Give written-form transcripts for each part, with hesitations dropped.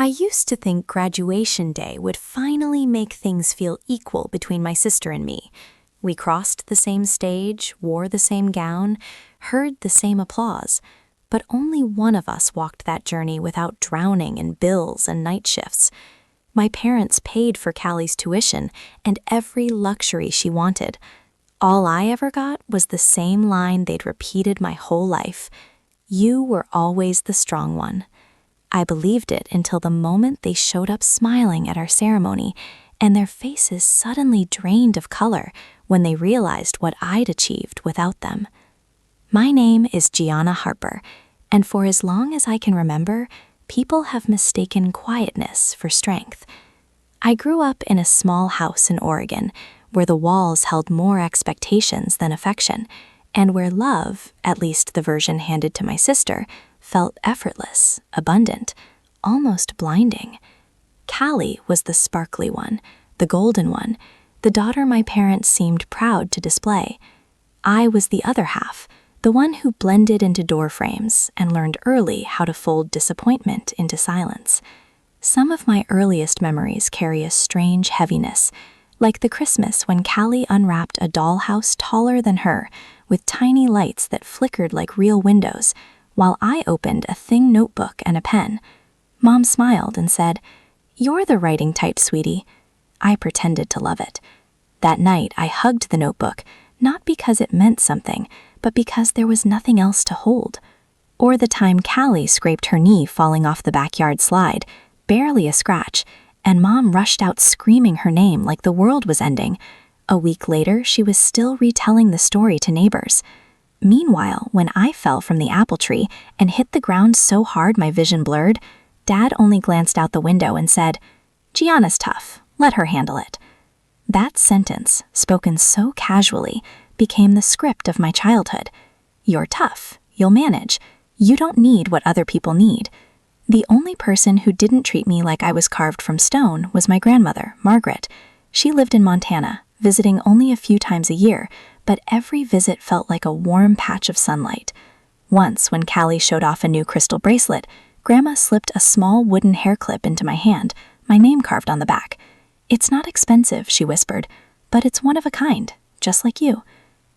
I used to think graduation day would finally make things feel equal between my sister and me. We crossed the same stage, wore the same gown, heard the same applause, but only one of us walked that journey without drowning in bills and night shifts. My parents paid for Callie's tuition and every luxury she wanted. All I ever got was the same line they'd repeated my whole life. You were always the strong one. I believed it until the moment they showed up smiling at our ceremony, and their faces suddenly drained of color when they realized what I'd achieved without them. My name is Gianna Harper, and for as long as I can remember, people have mistaken quietness for strength. I grew up in a small house in Oregon, where the walls held more expectations than affection, and where love, at least the version handed to my sister, felt effortless, abundant, almost blinding. Callie was the sparkly one, the golden one, the daughter my parents seemed proud to display. I was the other half, the one who blended into door frames and learned early how to fold disappointment into silence. Some of my earliest memories carry a strange heaviness, like the Christmas when Callie unwrapped a dollhouse taller than her, with tiny lights that flickered like real windows, while I opened a thin notebook and a pen. Mom smiled and said, "You're the writing type, sweetie." I pretended to love it. That night, I hugged the notebook, not because it meant something, but because there was nothing else to hold. Or the time Callie scraped her knee falling off the backyard slide, barely a scratch, and Mom rushed out screaming her name like the world was ending. A week later, she was still retelling the story to neighbors. Meanwhile, when I fell from the apple tree and hit the ground so hard my vision blurred, Dad only glanced out the window and said, "Gianna's tough. Let her handle it." That sentence, spoken so casually, became the script of my childhood. You're tough. You'll manage. You don't need what other people need. The only person who didn't treat me like I was carved from stone was my grandmother, Margaret. She lived in Montana, visiting only a few times a year, but every visit felt like a warm patch of sunlight. Once, when Callie showed off a new crystal bracelet, Grandma slipped a small wooden hair clip into my hand, my name carved on the back. "It's not expensive," she whispered, "but it's one of a kind, just like you."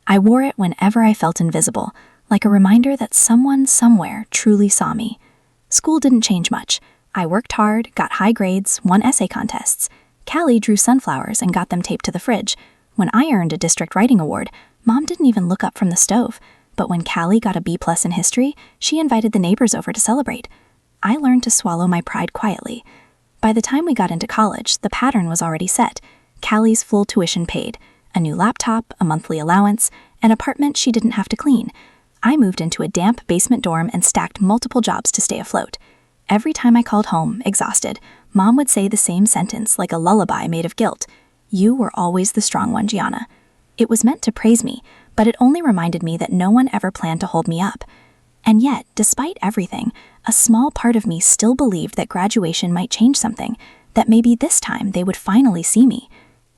I wore it whenever I felt invisible, like a reminder that someone somewhere truly saw me. School didn't change much. I worked hard, got high grades, won essay contests. Callie drew sunflowers and got them taped to the fridge. When I earned a district writing award, Mom didn't even look up from the stove. But when Callie got a B+ in history, she invited the neighbors over to celebrate. I learned to swallow my pride quietly. By the time we got into college, the pattern was already set. Callie's full tuition paid, a new laptop, a monthly allowance, an apartment she didn't have to clean. I moved into a damp basement dorm and stacked multiple jobs to stay afloat. Every time I called home, exhausted, Mom would say the same sentence like a lullaby made of guilt. "You were always the strong one, Gianna." It was meant to praise me, but it only reminded me that no one ever planned to hold me up. And yet, despite everything, a small part of me still believed that graduation might change something, that maybe this time they would finally see me.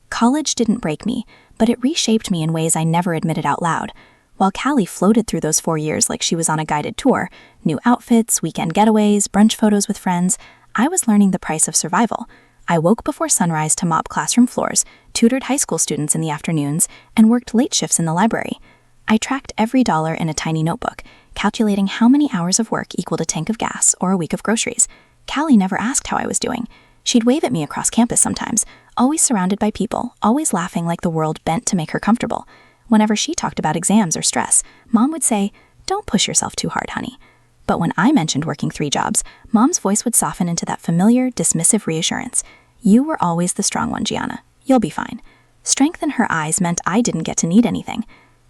College didn't break me, but it reshaped me in ways I never admitted out loud. While Callie floated through those 4 years like she was on a guided tour, new outfits, weekend getaways, brunch photos with friends, I was learning the price of survival. I woke before sunrise to mop classroom floors, tutored high school students in the afternoons, and worked late shifts in the library. I tracked every dollar in a tiny notebook, calculating how many hours of work equaled a tank of gas or a week of groceries. Callie never asked how I was doing. She'd wave at me across campus sometimes, always surrounded by people, always laughing like the world bent to make her comfortable. Whenever she talked about exams or stress, Mom would say, "Don't push yourself too hard, honey." But when I mentioned working 3 jobs, Mom's voice would soften into that familiar, dismissive reassurance. "You were always the strong one, Gianna. You'll be fine." Strength in her eyes meant I didn't get to need anything.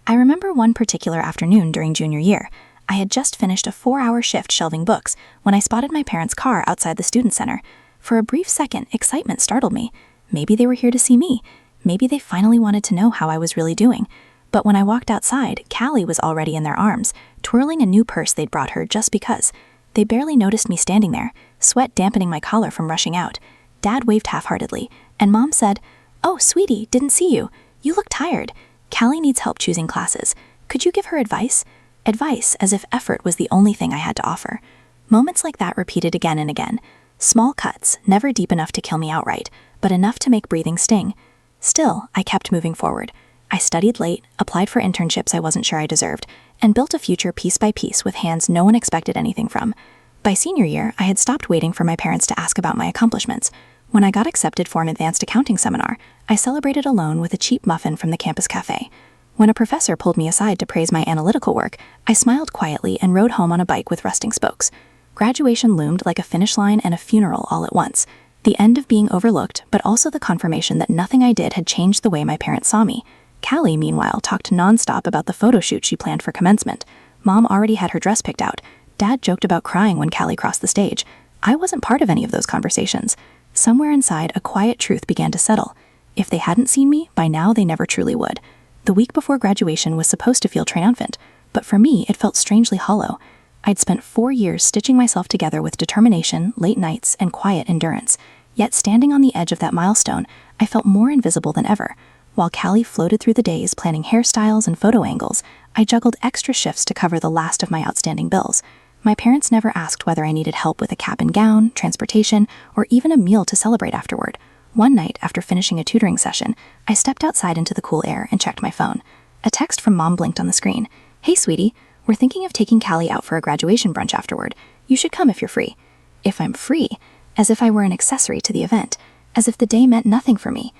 I remember one particular afternoon during junior year. I had just finished a 4-hour shift shelving books when I spotted my parents' car outside the student center. For a brief second, excitement startled me. Maybe they were here to see me. Maybe they finally wanted to know how I was really doing. But when I walked outside, Callie was already in their arms, twirling a new purse they'd brought her just because. They barely noticed me standing there, sweat dampening my collar from rushing out. Dad waved half-heartedly, and Mom said, "Oh, sweetie, didn't see you. You look tired. Callie needs help choosing classes. Could you give her advice?" Advice as if effort was the only thing I had to offer. Moments like that repeated again and again. Small cuts, never deep enough to kill me outright, but enough to make breathing sting. Still, I kept moving forward. I studied late, applied for internships I wasn't sure I deserved, and built a future piece by piece with hands no one expected anything from. By senior year, I had stopped waiting for my parents to ask about my accomplishments. When I got accepted for an advanced accounting seminar, I celebrated alone with a cheap muffin from the campus cafe. When a professor pulled me aside to praise my analytical work, I smiled quietly and rode home on a bike with rusting spokes. Graduation loomed like a finish line and a funeral all at once. The end of being overlooked, but also the confirmation that nothing I did had changed the way my parents saw me. Callie, meanwhile, talked nonstop about the photo shoot she planned for commencement. Mom already had her dress picked out. Dad joked about crying when Callie crossed the stage. I wasn't part of any of those conversations. Somewhere inside, a quiet truth began to settle. If they hadn't seen me, by now they never truly would. The week before graduation was supposed to feel triumphant, but for me it felt strangely hollow. I'd spent 4 years stitching myself together with determination, late nights, and quiet endurance. Yet standing on the edge of that milestone, I felt more invisible than ever. While Callie floated through the days planning hairstyles and photo angles, I juggled extra shifts to cover the last of my outstanding bills. My parents never asked whether I needed help with a cap and gown, transportation, or even a meal to celebrate afterward. One night, after finishing a tutoring session, I stepped outside into the cool air and checked my phone. A text from Mom blinked on the screen. "Hey, sweetie, we're thinking of taking Callie out for a graduation brunch afterward. You should come if you're free." If I'm free? As if I were an accessory to the event. As if the day meant nothing for me.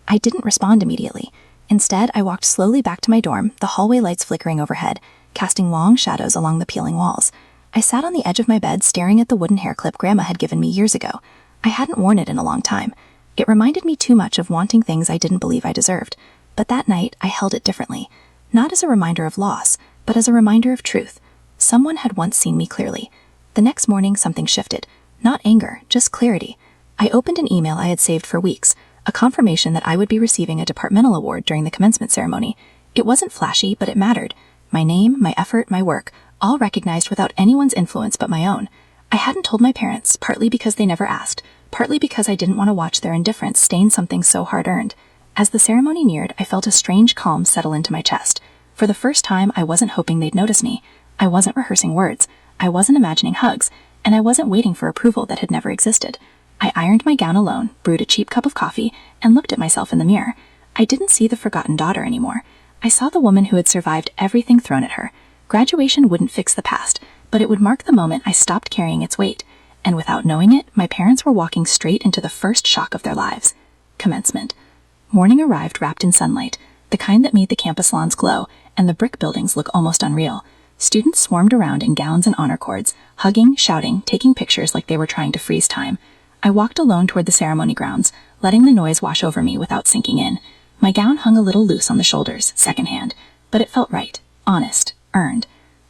I didn't respond immediately. Instead, I walked slowly back to my dorm, the hallway lights flickering overhead, casting long shadows along the peeling walls. I sat on the edge of my bed staring at the wooden hair clip Grandma had given me years ago. I hadn't worn it in a long time. It reminded me too much of wanting things I didn't believe I deserved. But that night, I held it differently. Not as a reminder of loss, but as a reminder of truth. Someone had once seen me clearly. The next morning, something shifted. Not anger, just clarity. I opened an email I had saved for weeks, a confirmation that I would be receiving a departmental award during the commencement ceremony. It wasn't flashy, but it mattered. My name, my effort, my work, all recognized without anyone's influence but my own. I hadn't told my parents, partly because they never asked, partly because I didn't want to watch their indifference stain something so hard-earned. As the ceremony neared, I felt a strange calm settle into my chest. For the first time, I wasn't hoping they'd notice me. I wasn't rehearsing words. I wasn't imagining hugs. And I wasn't waiting for approval that had never existed. I ironed my gown alone, brewed a cheap cup of coffee, and looked at myself in the mirror. I didn't see the forgotten daughter anymore. I saw the woman who had survived everything thrown at her. Graduation wouldn't fix the past, but it would mark the moment I stopped carrying its weight. And without knowing it, my parents were walking straight into the first shock of their lives. Commencement. Morning arrived wrapped in sunlight, the kind that made the campus lawns glow and the brick buildings look almost unreal. Students swarmed around in gowns and honor cords, hugging, shouting, taking pictures like they were trying to freeze time. I walked alone toward the ceremony grounds, letting the noise wash over me without sinking in. My gown hung a little loose on the shoulders, secondhand, but it felt right, honest, earned.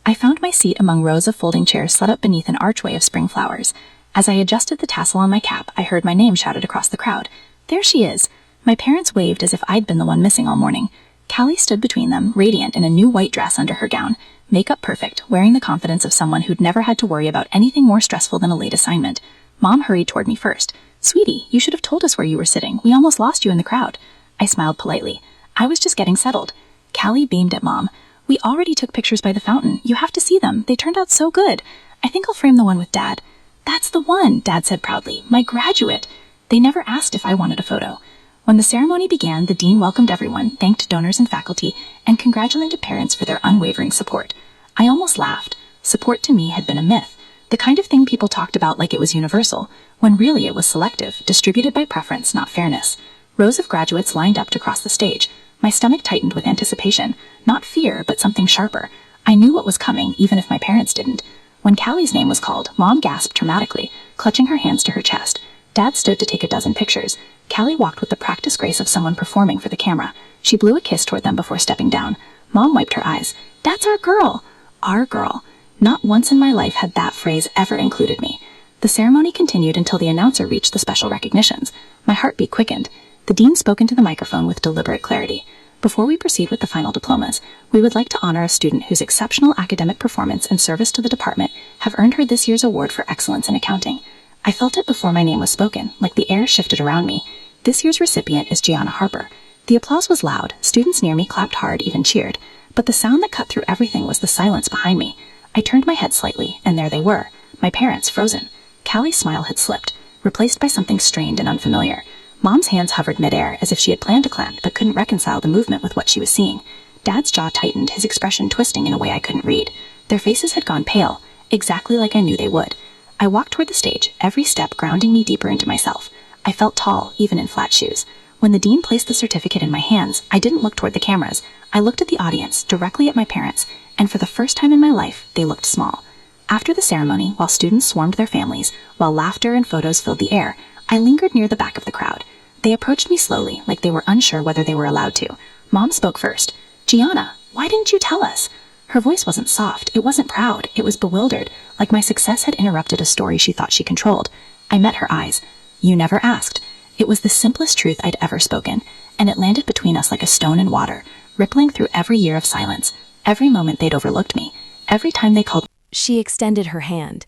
I found my seat among rows of folding chairs set up beneath an archway of spring flowers. As I adjusted the tassel on my cap, I heard my name shouted across the crowd. There she is! My parents waved as if I'd been the one missing all morning. Callie stood between them, radiant in a new white dress under her gown, makeup perfect, wearing the confidence of someone who'd never had to worry about anything more stressful than a late assignment. Mom hurried toward me first. "Sweetie, you should have told us where you were sitting. We almost lost you in the crowd." I smiled politely. I was just getting settled. Callie beamed at Mom. "We already took pictures by the fountain. You have to see them. They turned out so good. I think I'll frame the one with Dad." "That's the one," Dad said proudly. "My graduate." They never asked if I wanted a photo. When the ceremony began, the dean welcomed everyone, thanked donors and faculty, and congratulated parents for their unwavering support. I almost laughed. Support to me had been a myth, the kind of thing people talked about like it was universal, when really it was selective, distributed by preference, not fairness. Rows of graduates lined up to cross the stage. My stomach tightened with anticipation, not fear, but something sharper. I knew what was coming, even if my parents didn't. When Callie's name was called, Mom gasped dramatically, clutching her hands to her chest. Dad stood to take a dozen pictures. Callie walked with the practiced grace of someone performing for the camera. She blew a kiss toward them before stepping down. Mom wiped her eyes. "That's our girl!" Our girl. Not once in my life had that phrase ever included me. The ceremony continued until the announcer reached the special recognitions. My heartbeat quickened. The dean spoke into the microphone with deliberate clarity. "Before we proceed with the final diplomas, we would like to honor a student whose exceptional academic performance and service to the department have earned her this year's award for excellence in accounting." I felt it before my name was spoken, like the air shifted around me. This year's recipient is Gianna Harper. The applause was loud. Students near me clapped hard, even cheered. But the sound that cut through everything was the silence behind me. I turned my head slightly, and there they were, my parents, frozen. Callie's smile had slipped. replaced by something strained and unfamiliar. Mom's hands hovered midair as if she had planned to clap but couldn't reconcile the movement with what she was seeing. Dad's jaw tightened, his expression twisting in a way I couldn't read. Their faces had gone pale, exactly like I knew they would. I walked toward the stage, every step grounding me deeper into myself. I felt tall, even in flat shoes. When the dean placed the certificate in my hands, I didn't look toward the cameras. I looked at the audience, directly at my parents, and for the first time in my life, they looked small. After the ceremony, while students swarmed their families, while laughter and photos filled the air, I lingered near the back of the crowd. They approached me slowly, like they were unsure whether they were allowed to. Mom spoke first. "Gianna, why didn't you tell us?" Her voice wasn't soft, it wasn't proud, it was bewildered, like my success had interrupted a story she thought she controlled. I met her eyes. "You never asked." It was the simplest truth I'd ever spoken, and it landed between us like a stone in water, rippling through every year of silence, every moment they'd overlooked me, every time they called. She extended her hand.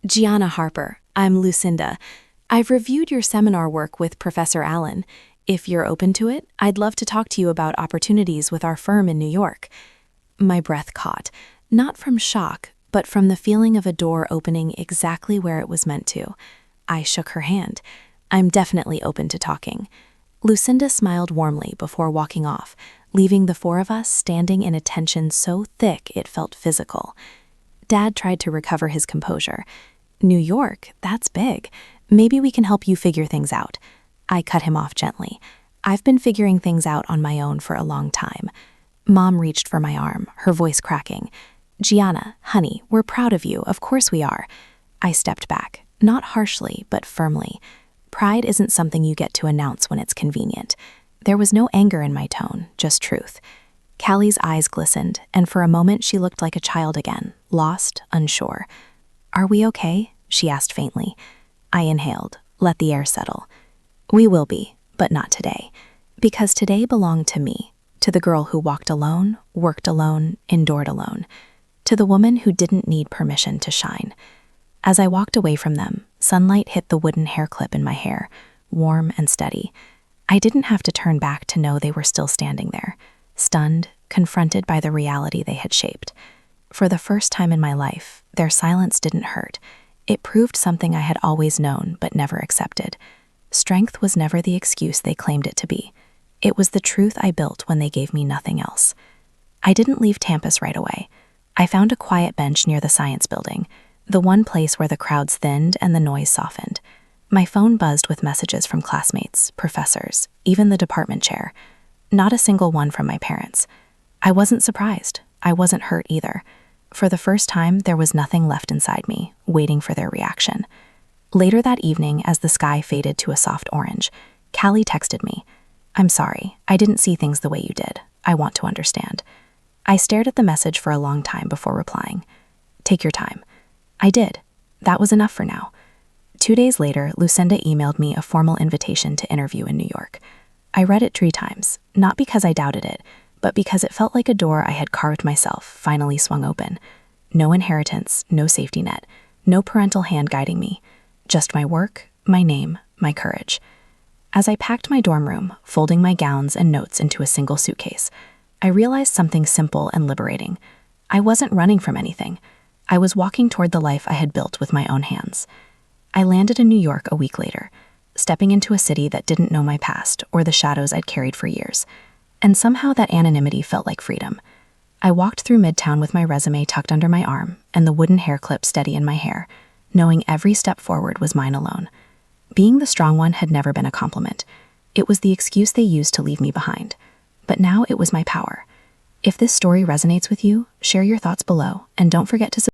"Gianna Harper, I'm Lucinda. I've reviewed your seminar work with Professor Allen. If you're open to it, I'd love to talk to you about opportunities with our firm in New York." My breath caught, not from shock, but from the feeling of a door opening exactly where it was meant to. I shook her hand. "I'm definitely open to talking." Lucinda smiled warmly before walking off, leaving the four of us standing in a tension so thick it felt physical. Dad tried to recover his composure. "New York, that's big. Maybe we can help you figure things out." I cut him off gently. "I've been figuring things out on my own for a long time." Mom reached for my arm, her voice cracking. "Gianna, honey, we're proud of you, of course we are." I stepped back, not harshly, but firmly. Pride isn't something you get to announce when it's convenient. There was no anger in my tone, just truth. Callie's eyes glistened, and for a moment she looked like a child again, lost, unsure. "Are we okay?" she asked faintly. I inhaled, let the air settle. "We will be, but not today. Because today belonged to me, to the girl who walked alone, worked alone, endured alone, to the woman who didn't need permission to shine." As I walked away from them, sunlight hit the wooden hair clip in my hair, warm and steady. I didn't have to turn back to know they were still standing there, stunned, confronted by the reality they had shaped. For the first time in my life, their silence didn't hurt. It proved something I had always known but never accepted. Strength was never the excuse they claimed it to be. It was the truth I built when they gave me nothing else. I didn't leave campus right away. I found a quiet bench near the science building, the one place where the crowds thinned and the noise softened. My phone buzzed with messages from classmates, professors, even the department chair. Not a single one from my parents. I wasn't surprised. I wasn't hurt either. For the first time, there was nothing left inside me, waiting for their reaction. Later that evening, as the sky faded to a soft orange, Callie texted me. "I'm sorry, I didn't see things the way you did. I want to understand." I stared at the message for a long time before replying. "Take your time." I did. That was enough for now. 2 days later, Lucinda emailed me a formal invitation to interview in New York. I read it 3 times, not because I doubted it, but because it felt like a door I had carved myself finally swung open. No inheritance, no safety net, no parental hand guiding me. Just my work, my name, my courage. As I packed my dorm room, folding my gowns and notes into a single suitcase, I realized something simple and liberating. I wasn't running from anything. I was walking toward the life I had built with my own hands. I landed in New York a week later, stepping into a city that didn't know my past or the shadows I'd carried for years. And somehow that anonymity felt like freedom. I walked through Midtown with my resume tucked under my arm and the wooden hair clip steady in my hair, knowing every step forward was mine alone. Being the strong one had never been a compliment. It was the excuse they used to leave me behind. But now it was my power. If this story resonates with you, share your thoughts below, and don't forget to subscribe.